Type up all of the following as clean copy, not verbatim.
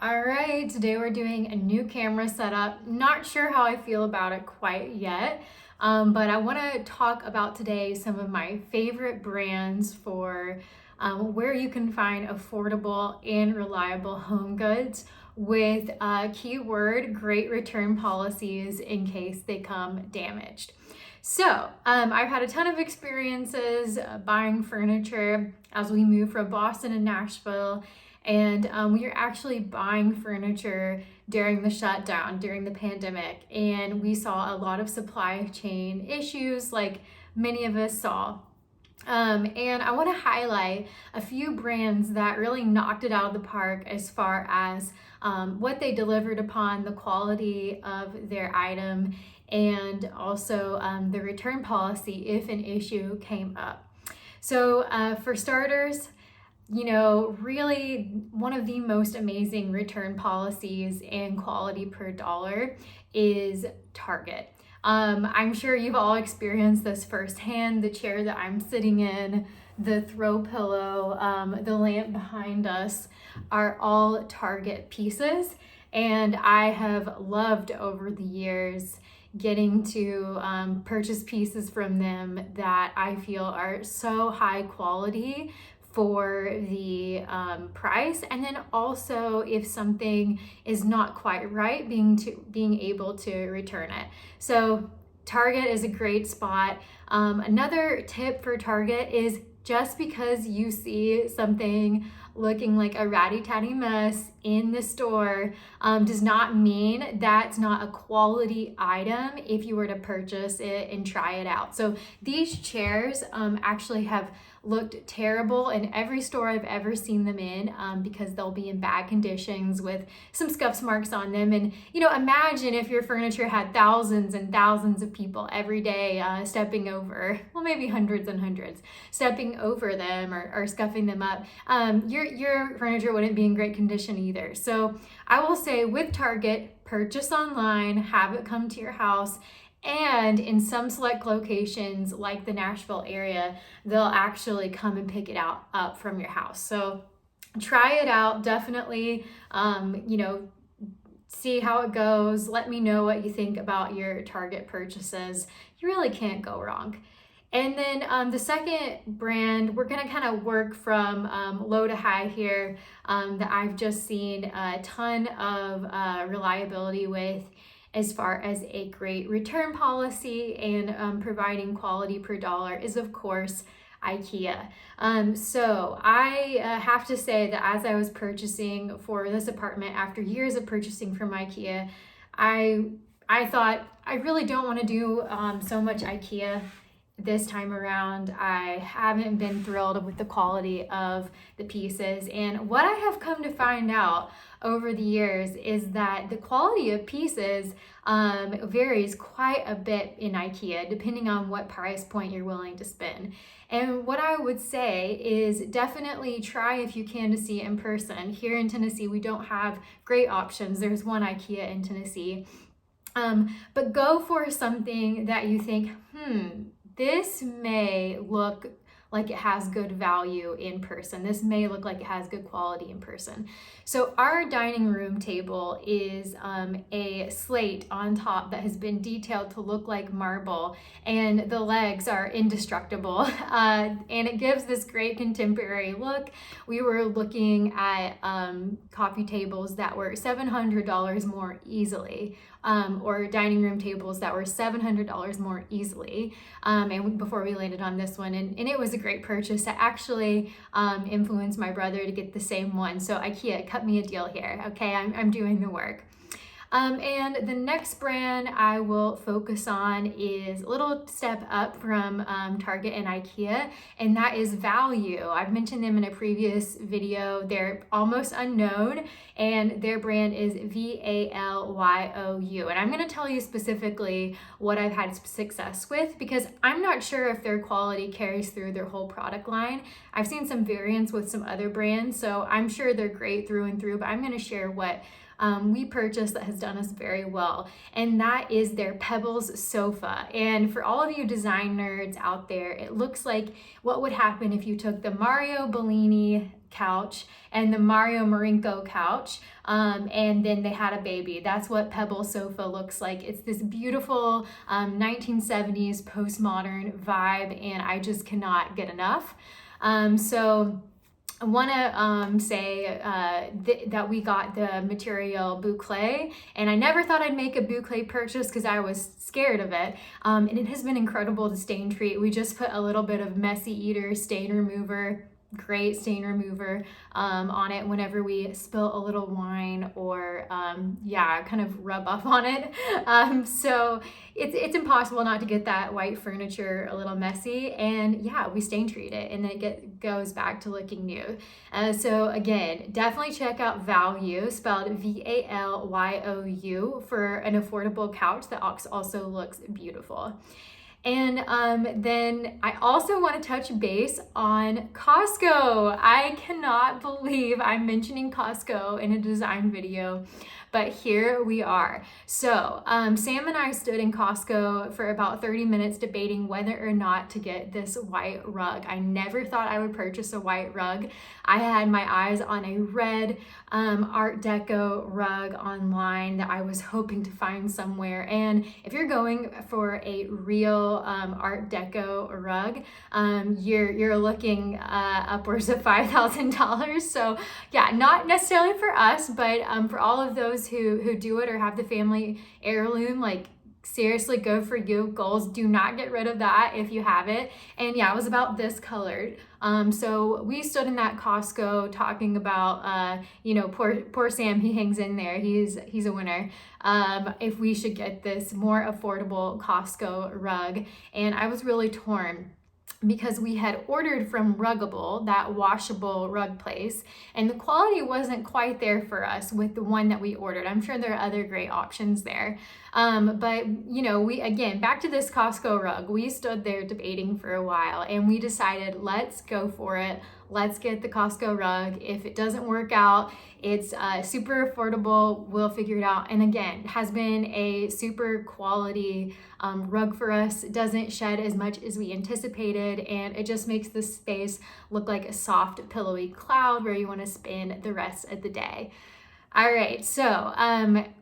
All right, today we're doing a new camera setup. Not sure how I feel about it quite yet, but I want to talk about today some of my favorite brands for where you can find affordable and reliable home goods with keyword great return policies in case they come damaged. So I've had a ton of experiences buying furniture as we move from Boston and Nashville. And we are actually buying furniture during the shutdown, during the pandemic. And we saw a lot of supply chain issues like many of us saw. And I want to highlight a few brands that really knocked it out of the park as far as what they delivered upon, the quality of their item, and also the return policy if an issue came up. So for starters, really one of the most amazing return policies and quality per dollar is Target. I'm sure you've all experienced this firsthand. The chair that I'm sitting in, the throw pillow, the lamp behind us are all Target pieces. And I have loved over the years getting to purchase pieces from them that I feel are so high quality for the price, and then also if something is not quite right, being able to return it. So Target is a great spot. Another tip for Target is just because you see something looking like a ratty-tatty mess in the store does not mean that's not a quality item if you were to purchase it and try it out. So these chairs actually have looked terrible in every store I've ever seen them in because they'll be in bad conditions with some scuffs marks on them. And imagine if your furniture had thousands and thousands of people every day stepping over, well, maybe hundreds and hundreds, stepping over them or scuffing them up. Your furniture wouldn't be in great condition either. So I will say with Target, purchase online, have it come to your house. And in some select locations, like the Nashville area, they'll actually come and pick it up from your house. So try it out, definitely, see how it goes. Let me know what you think about your Target purchases. You really can't go wrong. And then the second brand, we're gonna kind of work from low to high here that I've just seen a ton of reliability with, as far as a great return policy and providing quality per dollar, is of course Ikea. So I have to say that as I was purchasing for this apartment, after years of purchasing from Ikea, I thought I really don't want to do so much Ikea this time around. I haven't been thrilled with the quality of the pieces, and what I have come to find out over the years is that the quality of pieces varies quite a bit in Ikea depending on what price point you're willing to spend. And what I would say is definitely try if you can to see it in person. Here in Tennessee, we don't have great options. There's one Ikea in Tennessee. But go for something that you think, this may look like it has good value in person. This may look like it has good quality in person. So our dining room table is a slate on top that has been detailed to look like marble, and the legs are indestructible, and it gives this great contemporary look. We were looking at coffee tables that were $700 more easily, or dining room tables that were $700 more easily, and before we landed on this one, and it was a great purchase. That actually influenced my brother to get the same one. So Ikea, cut me a deal here, okay? I'm doing the work. And the next brand I will focus on is a little step up from Target and Ikea, and that is Value. I've mentioned them in a previous video. They're almost unknown, and their brand is VALYOU. And I'm going to tell you specifically what I've had success with, because I'm not sure if their quality carries through their whole product line. I've seen some variants with some other brands, so I'm sure they're great through and through, but I'm going to share what we purchased that has done us very well, and that is their Pebbles sofa. And for all of you design nerds out there, it looks like what would happen if you took the Mario Bellini couch and the Mario Marinko couch, and then they had a baby. That's what Pebble sofa looks like. It's this beautiful 1970s postmodern vibe, and I just cannot get enough. So I want to say that we got the material boucle, and I never thought I'd make a boucle purchase because I was scared of it, and it has been incredible to stain treat. We just put a little bit of Messy Eater stain remover, great stain remover, on it whenever we spill a little wine or kind of rub off on it. So it's impossible not to get that white furniture a little messy, and yeah, we stain treat it and it goes back to looking new. So again, definitely check out Value, spelled Valyu, for an affordable couch that also looks beautiful. And then I also want to touch base on Costco. I cannot believe I'm mentioning Costco in a design video, but here we are. So Sam and I stood in Costco for about 30 minutes debating whether or not to get this white rug. I never thought I would purchase a white rug. I had my eyes on a red Art Deco rug online that I was hoping to find somewhere. And if you're going for a real Art Deco rug, you're looking upwards of $5,000. So yeah, not necessarily for us, but for all of those who do it or have the family heirloom, like seriously, go for you. Goals, do not get rid of that if you have it. And yeah, it was about this colored. So we stood in that Costco talking about, poor Sam, he hangs in there. He's a winner. If we should get this more affordable Costco rug. And I was really torn, because we had ordered from Ruggable, that washable rug place, and the quality wasn't quite there for us with the one that we ordered. I'm sure there are other great options there. But we, again, back to this Costco rug, we stood there debating for a while and we decided, let's go for it. Let's get the Costco rug. If it doesn't work out, it's super affordable. We'll figure it out. And again, has been a super quality rug for us. It doesn't shed as much as we anticipated, and it just makes the space look like a soft, pillowy cloud where you want to spend the rest of the day. All right, so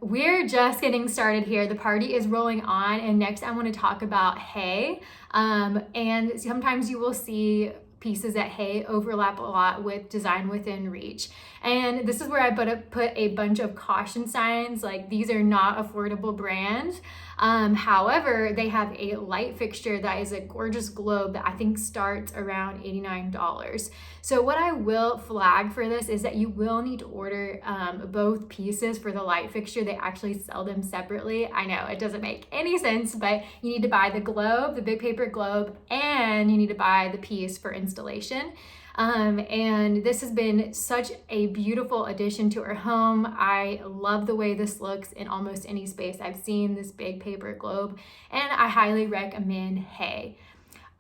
we're just getting started here. The party is rolling on, and next I want to talk about hay. And sometimes you will see pieces at hay overlap a lot with Design Within Reach. And this is where I put a bunch of caution signs, like these are not affordable brands. However, they have a light fixture that is a gorgeous globe that I think starts around $89. So what I will flag for this is that you will need to order both pieces for the light fixture. They actually sell them separately. I know it doesn't make any sense, but you need to buy the globe, the big paper globe, and you need to buy the piece for installation. And this has been such a beautiful addition to our home. I love the way this looks in almost any space I've seen, this big paper globe, and I highly recommend hay.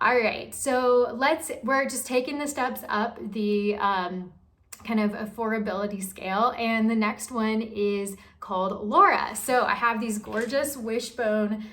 All right, so we're just taking the steps up the kind of affordability scale, and the next one is called Laura. So I have these gorgeous wishbone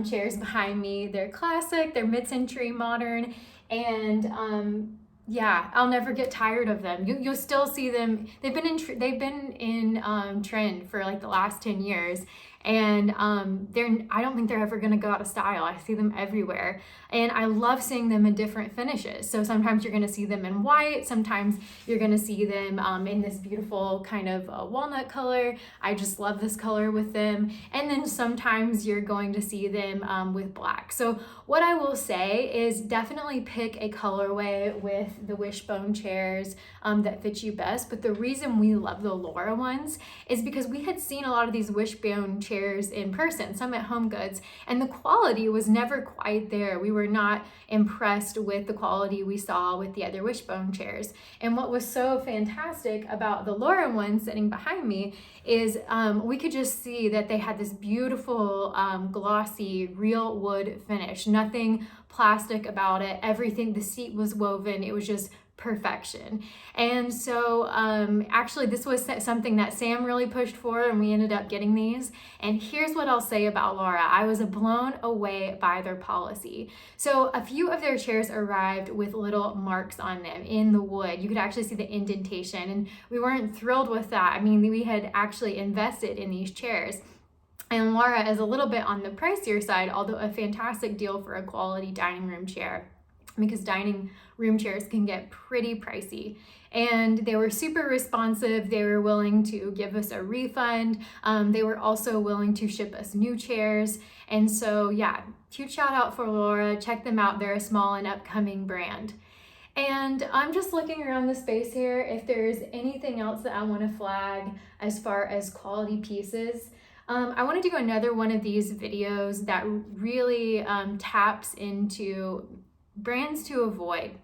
chairs behind me. They're classic, they're mid-century modern, and yeah, I'll never get tired of them. You'll still see them. They've been in trend for like the last 10 years, and I don't think they're ever gonna go out of style. I see them everywhere, and I love seeing them in different finishes. So sometimes you're gonna see them in white, sometimes you're gonna see them in this beautiful kind of walnut color. I just love this color with them, and then sometimes you're going to see them with black. So what I will say is definitely pick a colorway with the wishbone chairs that fit you best. But the reason we love the Laura ones is because we had seen a lot of these wishbone chairs in person, some at Home Goods, and the quality was never quite there. We were not impressed with the quality we saw with the other wishbone chairs. And what was so fantastic about the Laura one sitting behind me is we could just see that they had this beautiful glossy real wood finish, nothing plastic about it. Everything, the seat was woven. It was just perfection. And so actually this was something that Sam really pushed for, and we ended up getting these. And here's what I'll say about Laura. I was blown away by their policy. So a few of their chairs arrived with little marks on them in the wood. You could actually see the indentation, and we weren't thrilled with that. I mean, we had actually invested in these chairs. And Laura is a little bit on the pricier side, although a fantastic deal for a quality dining room chair, because dining room chairs can get pretty pricey. And they were super responsive. They were willing to give us a refund. They were also willing to ship us new chairs. And so yeah, huge shout out for Laura. Check them out. They're a small and upcoming brand. And I'm just looking around the space here if there's anything else that I want to flag as far as quality pieces. I want to do another one of these videos that really taps into brands to avoid.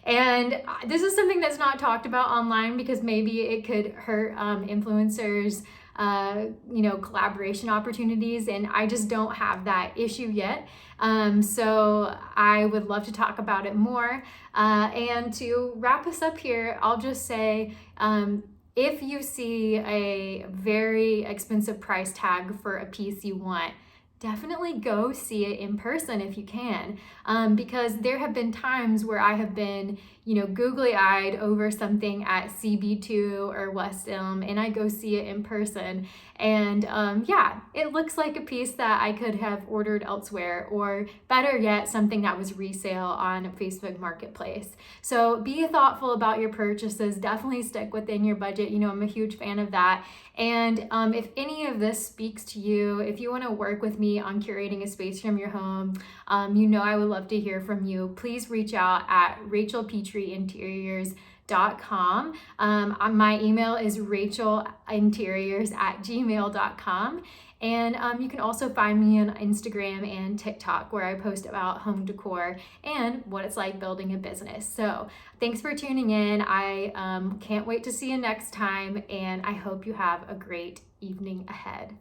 And this is something that's not talked about online because maybe it could hurt influencers, collaboration opportunities, and I just don't have that issue yet. So I would love to talk about it more. And to wrap us up here, I'll just say, if you see a very expensive price tag for a piece you want, definitely go see it in person if you can, because there have been times where I have been, googly-eyed over something at CB2 or West Elm, and I go see it in person, and yeah, it looks like a piece that I could have ordered elsewhere, or better yet, something that was resale on Facebook Marketplace. So be thoughtful about your purchases. Definitely stick within your budget. I'm a huge fan of that. And if any of this speaks to you, if you want to work with me on curating a space from your home, I would love to hear from you. Please reach out at rachaelinteriors.com. My email is rachaelinteriors@gmail.com. And you can also find me on Instagram and TikTok, where I post about home decor and what it's like building a business. So thanks for tuning in. I can't wait to see you next time, and I hope you have a great evening ahead.